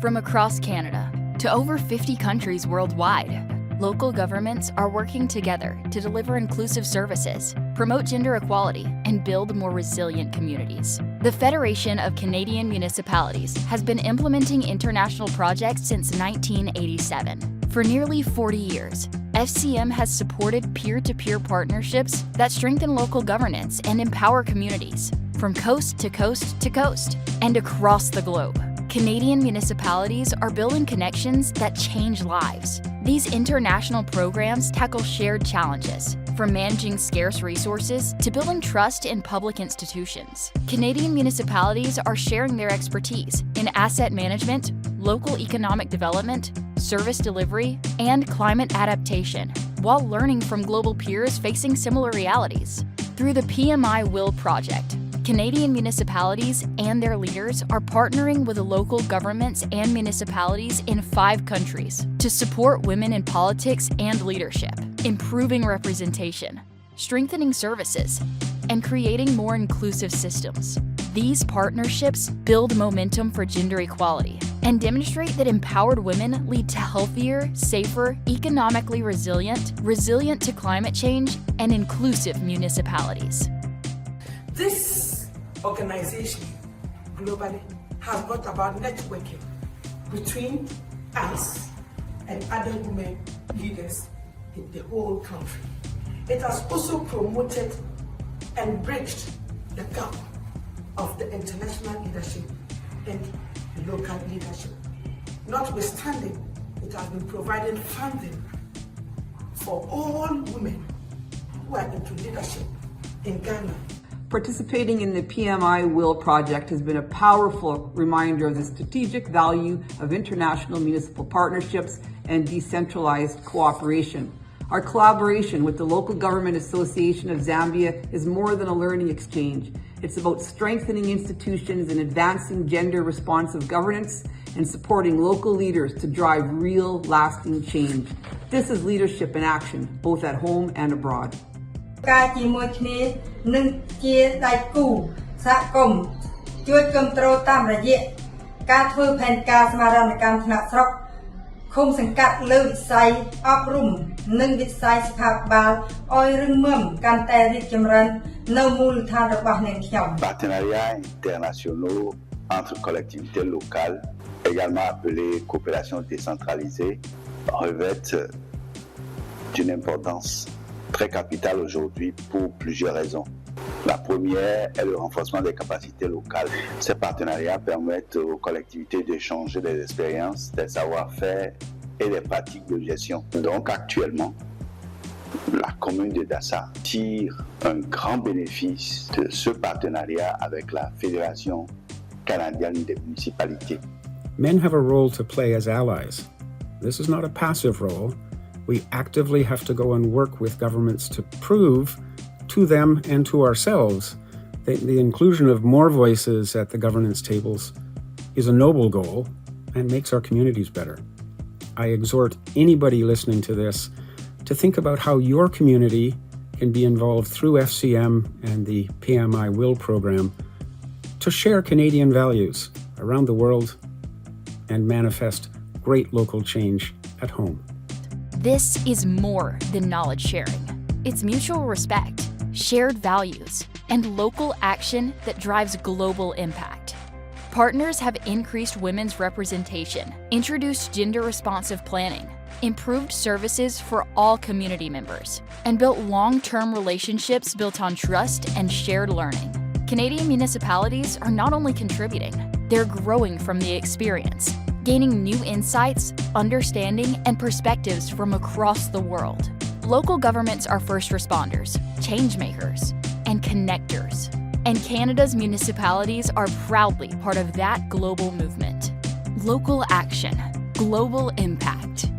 From across Canada to over 50 countries worldwide, local governments are working together to deliver inclusive services, promote gender equality, and build more resilient communities. The Federation of Canadian Municipalities has been implementing international projects since 1987. For nearly 40 years, FCM has supported peer-to-peer partnerships that strengthen local governance and empower communities from coast to coast to coast and across the globe. Canadian municipalities are building connections that change lives. These international programs tackle shared challenges, from managing scarce resources to building trust in public institutions. Canadian municipalities are sharing their expertise in asset management, local economic development, service delivery, and climate adaptation, while learning from global peers facing similar realities. Through the PMI-WILL project, Canadian municipalities and their leaders are partnering with local governments and municipalities in 5 countries to support women in politics and leadership, improving representation, strengthening services, and creating more inclusive systems. These partnerships build momentum for gender equality and demonstrate that empowered women lead to healthier, safer, economically resilient to climate change, and inclusive municipalities. This organization globally has brought about networking between us and other women leaders in the whole country. It has also promoted and bridged the gap of the international leadership and the local leadership. Notwithstanding, it has been providing funding for all women who are into leadership in Ghana. Participating in the PMI-WILL project has been a powerful reminder of the strategic value of international municipal partnerships and decentralized cooperation. Our collaboration with the Local Government Association of Zambia is more than a learning exchange. It's about strengthening institutions and advancing gender-responsive governance and supporting local leaders to drive real, lasting change. This is leadership in action, both at home and abroad. ការជាមួយគ្នានឹងជាដៃគូសហគមន៍ជួយគាំទ្រតាមរយៈការធ្វើផែនការស្មារតីកម្មថ្នាក់ស្រុកឃុំសង្កាត់លើវិស័យអប់រំនិងវិស័យសុខាភិបាលឲ្យរឹងមាំកាន់តែរីកចម្រើននៅមូលដ្ឋានរបស់នាងខ្ញុំ Partenariats internationaux entre collectivités locales, également appelées coopération décentralisée, revêtent d'une importance très capitale aujourd'hui pour plusieurs raisons. La première est le renforcement des capacités locales. Ces partenariats permettent aux collectivités d'échanger des expériences, des savoir-faire et des pratiques de gestion. Donc actuellement, la commune de Dassa tire un grand bénéfice de ce partenariat avec la Fédération canadienne des municipalités. Men have a role to play as allies. This is not a passive role. We actively have to go and work with governments to prove to them and to ourselves that the inclusion of more voices at the governance tables is a noble goal and makes our communities better. I exhort anybody listening to this to think about how your community can be involved through FCM and the PMI-WILL program to share Canadian values around the world and manifest great local change at home. This is more than knowledge sharing. It's mutual respect, shared values, and local action that drives global impact. Partners have increased women's representation, introduced gender-responsive planning, improved services for all community members, and built long-term relationships built on trust and shared learning. Canadian municipalities are not only contributing, they're growing from the experience, gaining new insights, understanding, and perspectives from across the world. Local governments are first responders, change makers, and connectors. And Canada's municipalities are proudly part of that global movement. Local action, global impact.